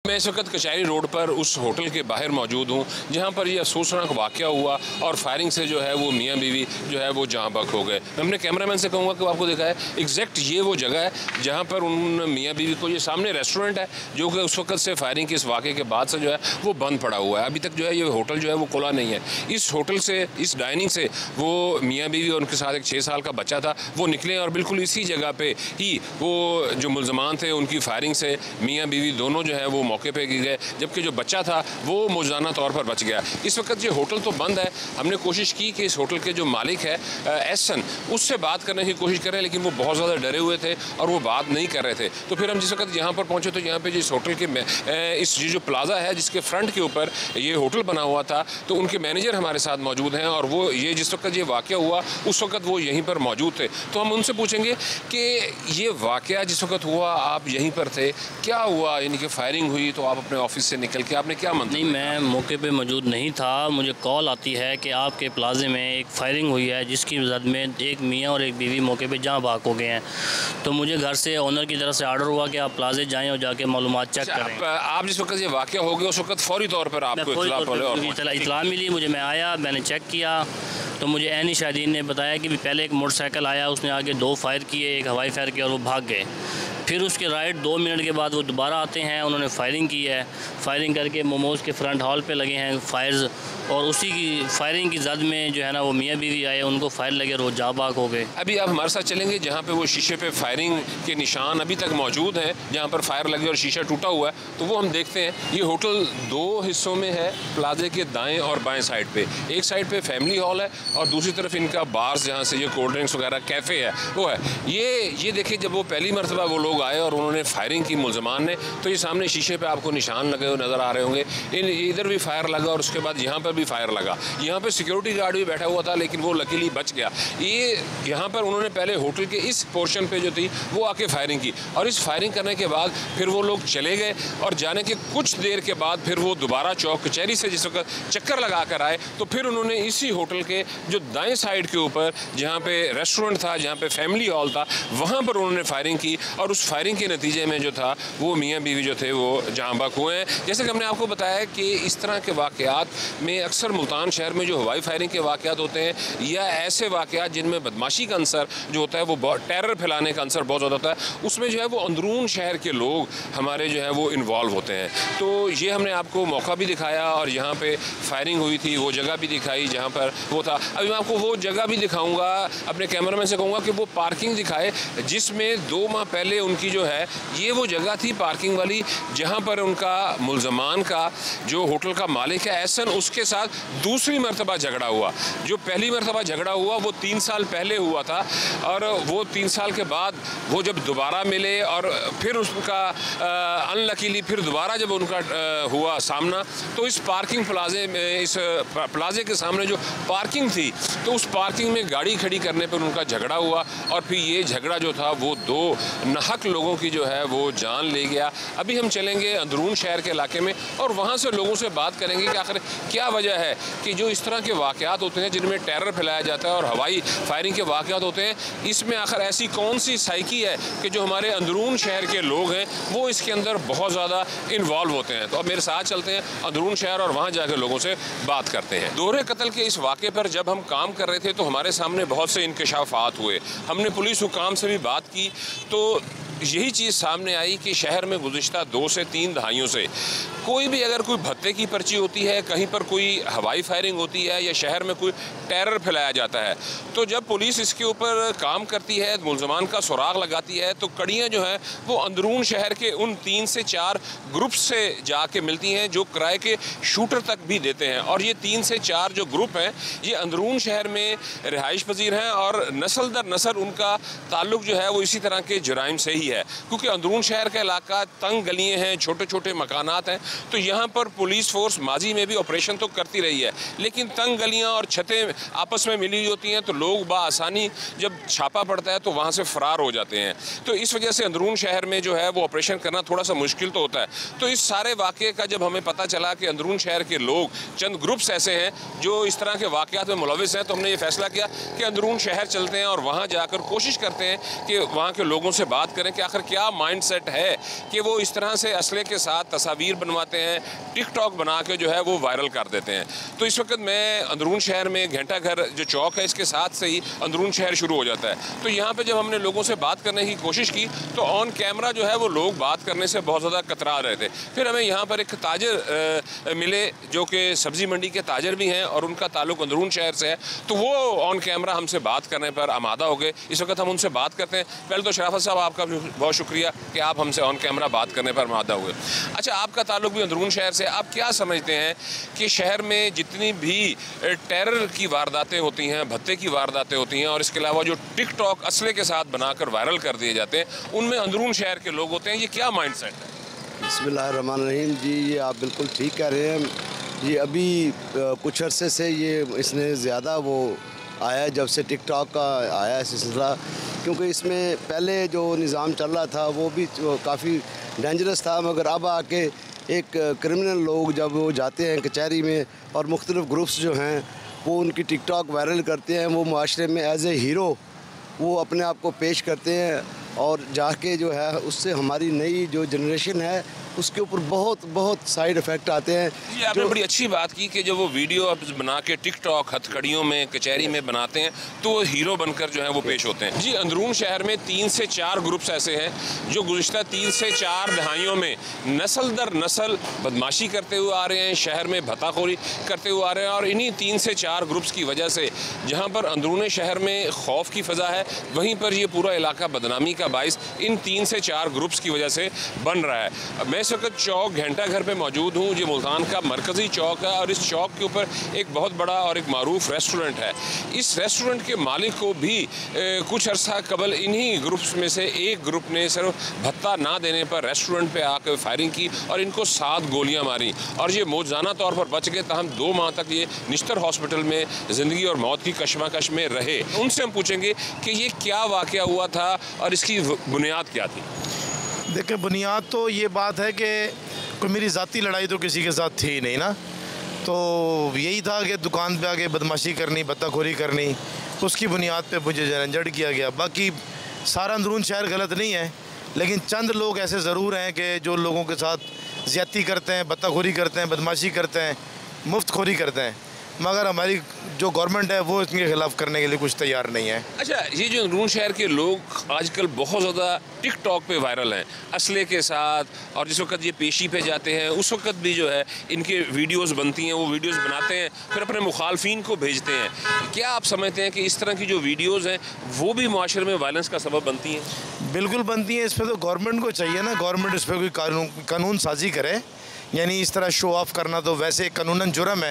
मैं इस वक्त कचहरी रोड पर उस होटल के बाहर मौजूद हूँ जहाँ पर यह अफसोसनाक वाक़या हुआ और फायरिंग से जो है वो मियाँ बीवी जो है वो जहाँ बक हो गए। मैं अपने कैमरामैन से कहूँगा कि वो आपको दिखाए एग्जैक्ट ये वो जगह है जहाँ पर उन मियाँ बीवी को, ये सामने रेस्टोरेंट है जो कि उस वक्त से फायरिंग के इस वाक़े के बाद से जो है वो बंद पड़ा हुआ है। अभी तक जो है ये होटल जो है वो खुला नहीं है। इस होटल से, इस डाइनिंग से वो मियाँ बीवी और उनके साथ एक 6 साल का बच्चा था वो निकले और बिल्कुल इसी जगह पर ही वो जो मुलजमान थे उनकी फायरिंग से मियाँ बीवी दोनों जो है वो मौके पे गिर गए, जबकि जो बच्चा था वो मौजूदा तौर पर बच गया। इस वक्त ये होटल तो बंद है। हमने कोशिश की कि इस होटल के जो मालिक है एहसन, उससे बात करने की कोशिश करें, लेकिन वो बहुत ज़्यादा डरे हुए थे और वो बात नहीं कर रहे थे। तो फिर हम जिस वक्त यहाँ पर पहुँचे तो यहाँ पे जिस होटल के इस जो प्लाजा है जिसके फ्रंट के ऊपर ये होटल बना हुआ था, तो उनके मैनेजर हमारे साथ मौजूद हैं और वो ये जिस वक्त ये वाक़या हुआ उस वक्त वो यहीं पर मौजूद थे। तो हम उनसे पूछेंगे कि ये वाक़या जिस वक्त हुआ आप यहीं पर थे, क्या हुआ, यानी कि फायरिंग हुई तो आप अपने ऑफिस से निकल के आपने क्या मंतज़र? नहीं, मैं मौके पे मौजूद नहीं था। मुझे कॉल आती है कि आपके प्लाजे में एक फायरिंग हुई है जिसकी वजह में एक मियाँ और एक बीवी मौके पे जहाँ भाग हो गए हैं। तो मुझे घर से ओनर की तरफ से आर्डर हुआ कि आप प्लाजे जाएं और जाके मालूमात चेक करें। आप जिस वक्त ये वाक़या हो गया उस वक्त फौरी तौर पर आपको इतला मिली, मुझे, मैं आया, मैंने चेक किया तो मुझे ऐनी शादीन ने बताया कि पहले एक मोटरसाइकिल आया, उसने आगे 2 फायर किए, एक हवाई फायर किया और वो भाग गए। फिर उसके राइट 2 मिनट के बाद वो दोबारा आते हैं, उन्होंने फायरिंग की है। फायरिंग करके मोमोज़ के फ्रंट हॉल पे लगे हैं फायर्स, और उसी की फायरिंग की जद में जो है ना वो मियाँ बीवी आए, उनको फायर लगे और वो जाबाक हो गए। अभी आप हमारे साथ चलेंगे जहाँ पे वो शीशे पे फायरिंग के निशान अभी तक मौजूद हैं, जहाँ पर फायर लगे और शीशा टूटा हुआ है, तो वो हम देखते हैं। ये होटल 2 हिस्सों में है, प्लाजे के दाएँ और बाएँ साइड पे। एक साइड पे फैमिली हॉल है और दूसरी तरफ इनका बार्स जहाँ से ये कोल्ड ड्रिंक्स वगैरह कैफ़े है वो है। ये देखिए, जब वो पहली मरतबा वो लोग आए और उन्होंने फायरिंग की मुलजमान ने, तो ये सामने शीशे पे आपको निशान लगे हुए नज़र आ रहे होंगे। इधर भी फायर लगा और उसके बाद यहाँ पर भी फायर लगा। यहाँ पे सिक्योरिटी गार्ड भी बैठा हुआ था लेकिन वो लकीली बच गया। ये यहाँ पर उन्होंने पहले होटल के इस पोर्शन पे जो थी वो आके फायरिंग की और इस फायरिंग करने के बाद फिर वो लोग चले गए और जाने के कुछ देर के बाद फिर वो दोबारा चौक कचहरी से जिस वक्त चक्कर लगा कर आए तो फिर उन्होंने इसी होटल के जो दाएँ साइड के ऊपर जहाँ पे रेस्टोरेंट था, जहाँ पे फैमिली हॉल था, वहाँ पर उन्होंने फायरिंग की और उस फायरिंग के नतीजे में जो था वो मियाँ बीवी जो थे वो जहाँ बक हुए हैं। जैसे कि हमने आपको बताया कि इस तरह के वाक़यात में अक्सर मुल्तान शहर में जो हवाई फायरिंग के वाक़यात होते हैं या ऐसे वाक़यात जिनमें बदमाशी का अंसर जो होता है वो टेरर फैलाने का अंसर बहुत ज़्यादा होता है, उसमें जो है वो अंदरून शहर के लोग हमारे जो है वो इन्वॉल्व होते हैं। तो ये हमने आपको मौका भी दिखाया और यहाँ पे फायरिंग हुई थी वो जगह भी दिखाई जहाँ पर वो था। अभी मैं आपको वो जगह भी दिखाऊँगा, अपने कैमरामैन से कहूँगा कि वो पार्किंग दिखाए जिसमें 2 माह पहले उनकी जो है ये वो जगह थी पार्किंग वाली जहाँ पर उनका मुलजमान का जो होटल का मालिक है एहसन, उसके साथ दूसरी मरतबा झगड़ा हुआ। जो पहली मरतबा झगड़ा हुआ वो 3 साल पहले हुआ था और वो 3 साल के बाद वो जब दोबारा मिले और फिर उसका अनलकीली फिर दोबारा जब उनका हुआ सामना, तो इस पार्किंग प्लाजे में, इस प्लाजे के सामने जो पार्किंग थी, तो उस पार्किंग में गाड़ी खड़ी करने पर उनका झगड़ा हुआ और फिर ये झगड़ा जो था वो 2 नाहक लोगों की जो है वो जान ले गया। अभी हम चलेंगे अंदरून शहर के इलाके में और वहाँ से लोगों से बात करेंगे कि आखिर क्या वजह है कि जो इस तरह के वाक़यात होते हैं जिनमें टेरर फैलाया जाता है और हवाई फायरिंग के वाक़यात होते हैं, इसमें आखिर ऐसी कौन सी साइकी है कि जो हमारे अंदरून शहर के लोग हैं वो इसके अंदर बहुत ज़्यादा इन्वॉल्व होते हैं। तो अब मेरे साथ चलते हैं अंदरून शहर और वहाँ जाकर लोगों से बात करते हैं। दोहरे कत्ल के इस वाक़े पर जब हम काम कर रहे थे तो हमारे सामने बहुत से इंकशाफात हुए। हमने पुलिस हुकाम से भी बात की तो यही चीज़ सामने आई कि शहर में गुज़िश्ता 2 से 3 दहाइयों से कोई भी अगर कोई भत्ते की पर्ची होती है, कहीं पर कोई हवाई फायरिंग होती है या शहर में कोई टेरर फैलाया जाता है, तो जब पुलिस इसके ऊपर काम करती है, मुलजमान का सुराग लगाती है, तो कड़ियाँ जो हैं वो अंदरून शहर के उन 3 से 4 ग्रुप से जाके मिलती हैं जो किराए के शूटर तक भी देते हैं। और ये 3 से 4 जो ग्रुप हैं ये अंदरून शहर में रिहाइश पजीर हैं और नस्ल दर नस्ल उनका ताल्लुक जो है वो इसी तरह के जुराइम से ही है, क्योंकि अंदरून शहर का इलाका तंग गलियाँ हैं, छोटे छोटे मकानात हैं, तो यहाँ पर पुलिस फोर्स माजी में भी ऑपरेशन तो करती रही है, लेकिन तंग गलियाँ और छतें आपस में मिली होती हैं तो लोग बाआसानी जब छापा पड़ता है तो वहाँ से फ़रार हो जाते हैं। तो इस वजह से अंदरून शहर में जो है वो ऑपरेशन करना थोड़ा सा मुश्किल तो होता है। तो इस सारे वाक़े का जब हमें पता चला कि अंदरून शहर के लोग, चंद ग्रुप्स ऐसे हैं जो इस तरह के वाक़यात में मुलविस हैं, तो हमने ये फ़ैसला किया कि अंदरून शहर चलते हैं और वहाँ जाकर कोशिश करते हैं कि वहाँ के लोगों से बात करें कि आखिर क्या माइंड सेट है कि वो इस तरह से असले के साथ तस्वीर बनवाते हैं, टिकटॉक बना के जो है वो वायरल कर देते हैं। तो इस वक्त मैं अंदरून शहर में घंटा घर जो चौक है इसके साथ से ही अंदरून शहर शुरू हो जाता है। तो यहाँ पे जब हमने लोगों से बात करने की कोशिश की तो ऑन कैमरा जो है वो लोग बात करने से बहुत ज़्यादा कतरा रहे थे। फिर हमें यहाँ पर एक ताजर मिले जो कि सब्ज़ी मंडी के ताजर भी हैं और उनका ताल्लुक अंदरून शहर से है, तो वो ऑन कैमरा हमसे बात करने पर आमादा हो गए। इस वक्त हम उनसे बात करते हैं। पहले तो शराफत साहब आपका बहुत शुक्रिया कि आप हमसे ऑन कैमरा बात करने पर आमादा हुए। अच्छा, आपका ताल्लुक भी अंदरून शहर से, आप क्या समझते हैं कि शहर में जितनी भी टेरर की वारदातें होती हैं, भत्ते की वारदातें होती हैं और इसके अलावा जो टिकटॉक असले के साथ बनाकर वायरल कर दिए जाते हैं, उनमें अंदरून शहर के लोग होते हैं, ये क्या माइंड सेट है? बिस्मिल्लाहिर्रहमानिर्रहीम जी, ये आप बिल्कुल ठीक कह रहे हैं। ये अभी कुछ अरसे से ये इसने ज़्यादा वो आया है जब से टिकटॉक का आया है सिलसिला, क्योंकि इसमें पहले जो निज़ाम चल रहा था वो भी काफ़ी डेंजरस था, मगर अब आके एक क्रिमिनल लोग जब वो जाते हैं कचहरी में और मुख्तलिफ़ ग्रुप्स जो हैं वो उनकी टिकटॉक वायरल करते हैं, वो माशरे में एज ए हीरो वो अपने आप को पेश करते हैं और जाके जो है उससे हमारी नई जो जनरेशन है उसके ऊपर बहुत साइड इफ़ेक्ट आते हैं। जी, आपने बड़ी अच्छी बात की कि जब वो वीडियो बना के टिकटॉक हथकड़ियों में कचहरी में बनाते हैं तो वो हीरो बनकर जो है वो पेश होते हैं। जी, अंदरून शहर में 3 से 4 ग्रुप्स ऐसे हैं जो गुज़िश्ता 3 से 4 दहाइयों में नस्ल दर नस्ल बदमाशी करते हुए आ रहे हैं, शहर में भत्ताखोरी करते हुए आ रहे हैं। और इन्हीं 3 से 4 ग्रुप्स की वजह से जहाँ पर अंदरून शहर में खौफ की फ़ज़ा है, वहीं पर ये पूरा इलाका बदनामी का बाइस इन 3 से 4 ग्रुप्स की वजह से बन रहा है। मैं इस वक्त चौक घंटा घर पे मौजूद हूँ। ये मुल्तान का मरकज़ी चौक है और इस चौक के ऊपर एक बहुत बड़ा और एक मारूफ रेस्टोरेंट है। इस रेस्टोरेंट के मालिक को भी कुछ अर्सा कबल इन्हीं ग्रुप्स में से एक ग्रुप ने सिर्फ भत्ता ना देने पर रेस्टोरेंट पे आकर फायरिंग की और इनको 7 गोलियां मारी और ये मौजूदा तौर पर बच गए, ताहम 2 माह तक ये निश्तर हॉस्पिटल में ज़िंदगी और मौत की कशमकश में रहे। उनसे हम पूछेंगे कि ये क्या वाक़या हुआ था और इसकी बुनियाद क्या थी। देखिए, बुनियाद तो ये बात है कि कोई मेरी ज़ाती लड़ाई तो किसी के साथ थी ही नहीं ना, तो यही था कि दुकान पे आके बदमाशी करनी, भत्ताखोरी करनी, उसकी बुनियाद पे मुझे जनजड़ किया गया। बाकी सारा अंदरून शहर गलत नहीं है, लेकिन चंद लोग ऐसे ज़रूर हैं कि जो लोगों के साथ ज़्यादती करते हैं, भत्ताखोरी करते हैं, बदमाशी करते हैं, मुफ्तखोरी करते हैं, मगर हमारी जो गवर्नमेंट है वो इसके खिलाफ करने के लिए कुछ तैयार नहीं है। अच्छा, ये जो अंदरून शहर के लोग आजकल बहुत ज़्यादा टिकटॉक पे वायरल हैं असले के साथ, और जिस वक्त ये पेशी पे जाते हैं उस वक्त भी जो है इनके वीडियोस बनती हैं, वो वीडियोस बनाते हैं फिर अपने मुखालफिन को भेजते हैं। क्या आप समझते हैं कि इस तरह की जो वीडियोज़ हैं वो भी माशरे में वायलेंस का सबब बनती हैं? बिल्कुल बनती हैं। इस पर तो गवर्नमेंट को चाहिए ना, गवर्नमेंट इस पर कोई कानून साजी करे। यानी इस तरह शो ऑफ करना तो वैसे कानूनन जुर्म है।